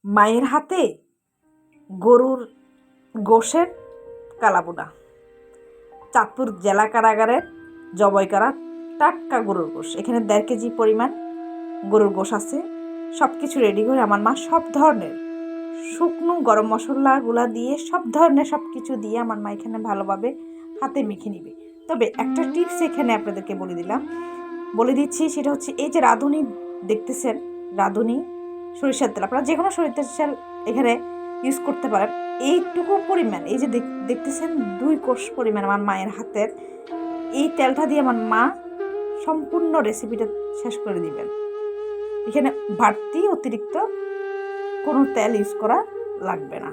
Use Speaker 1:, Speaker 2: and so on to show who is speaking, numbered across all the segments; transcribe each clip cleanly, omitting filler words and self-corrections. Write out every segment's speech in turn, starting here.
Speaker 1: মায়ের হাতে গরুর গোশের কালাবোনা। চাঁদপুর জেলা কারাগারের জবাই করা টাটকা গরুর গোশ। এখানে 1.5 কেজি পরিমাণ গরুর গোশ আছে। সব কিছু রেডি করে আমার মা সব ধরনের শুকনো গরম মশলাগুলা দিয়ে সব ধরনের সব কিছু দিয়ে আমার মা এখানে ভালোভাবে হাতে মেখে নিবে। তবে একটা টিপস এখানে আপনাদেরকে বলে দিচ্ছি, সেটা হচ্ছে এই যে রাঁধুনি দেখতেছেন, রাঁধুনি সরিষার তেল, আপনারা যে কোনো সরিষার তেল এখানে ইউজ করতে পারেন। এইটুকু পরিমাণ, এই যে দেখতেছেন 2 কোষ পরিমাণ আমার মায়ের হাতের, এই তেলটা দিয়ে আমার মা সম্পূর্ণ রেসিপিটা শেষ করে দিবেন। এখানে বাড়তি অতিরিক্ত কোনো তেল ইউজ করা লাগবে না।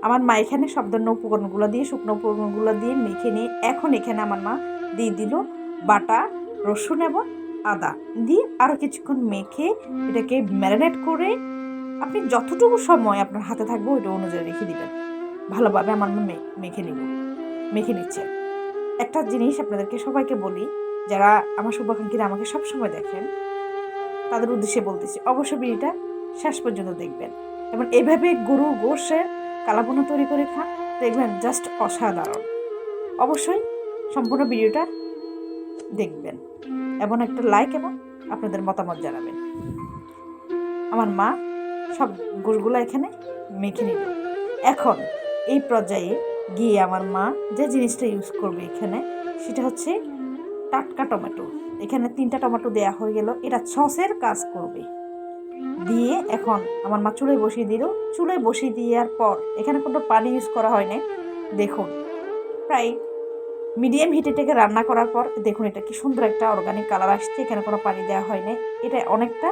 Speaker 1: আমার মা এখানে সব ধরনের উপকরণগুলো দিয়ে, শুকনো উপকরণগুলো দিয়ে মেখে নিয়ে এখন এখানে আমার মা দিয়ে দিল বাটা রসুন এবং আদা দিয়ে আরও কিছুক্ষণ মেখে এটাকে ম্যারিনেট করে আপনি যতটুকু সময় আপনার হাতে থাকবে ওইটা অনুযায়ী রেখে দিবেন। ভালোভাবে আমার মা মেখে নিচ্ছে। একটা জিনিস আপনাদেরকে সবাইকে বলি, যারা আমার শুভাকাঙ্ক্ষীরা আমাকে সবসময় দেখেন, তাদের উদ্দেশ্যে বলতেছি, অবশ্যই ভিডিওটা শেষ পর্যন্ত দেখবেন এবং এভাবে গরুর গোশের কালাবোনা তৈরি করে খান, দেখবেন জাস্ট অসাধারণ। অবশ্যই সম্পূর্ণ ভিডিওটা দেখবেন এবং একটা লাইক এবং আপনাদের মতামত জানাবেন। আমার মা সব গোশগুলো এখানে মেখে নিল। এখন এই পর্যায়ে গিয়ে আমার মা যে জিনিসটা ইউজ করবে এখানে, সেটা হচ্ছে টাটকা টমেটো। এখানে 3টা টমেটো দেওয়া হয়ে গেল, এটা সসের কাজ করবে। দিয়ে এখন আমার মা চুলায় বসিয়ে দিল। চুলায় বসিয়ে দেওয়ার পর এখানে কোনো পানি ইউজ করা হয় না। দেখুন প্রায় মিডিয়াম হিটে থেকে রান্না করার পর দেখুন এটা কি সুন্দর একটা অর্গানিক কালার আসছে। এখানে কোনো পানি দেওয়া হয় না, এটা অনেকটা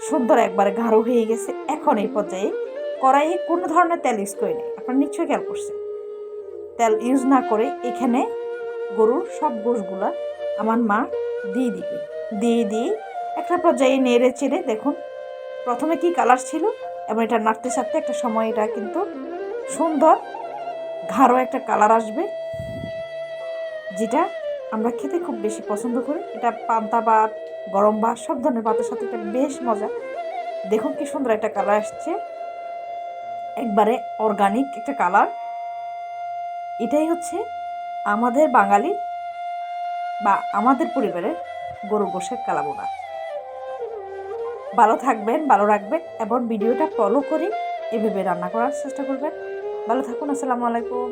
Speaker 1: সুন্দর একবারে গাঢ় হয়ে গেছে। এখন এই পর্যায়ে কড়াইয়ে কোনো ধরনের তেল ইউজ করে নেই, আপনারা নিশ্চয়ই খেয়াল করছেন। তেল ইউজ না করে এখানে গরুর সব গোশগুলা আমার মা দিয়ে একটা পর্যায়ে নেড়ে চেড়ে দেখুন প্রথমে কি কালার ছিল এবং এটা নাড়তে সারতে একটা সময় এটা কিন্তু সুন্দর গাঢ় একটা কালার আসবে, যেটা আমরা খেতে খুব বেশি পছন্দ করি। এটা পান্তা ভাত, গরম ভাত, সব ধরনের ভাতের সাথে এটা বেশ মজা। দেখুন কি সুন্দর একটা কালার আসছে, একবারে অর্গানিক একটা কালার। এটাই হচ্ছে আমাদের বাঙালির বা আমাদের পরিবারের গরুর গোশের কালাবোনা। ভালো থাকবেন, ভালো রাখবেন এবং ভিডিওটা ফলো করে এভাবে রান্না করার চেষ্টা করবেন। ভালো থাকুন। আসসালামু আলাইকুম।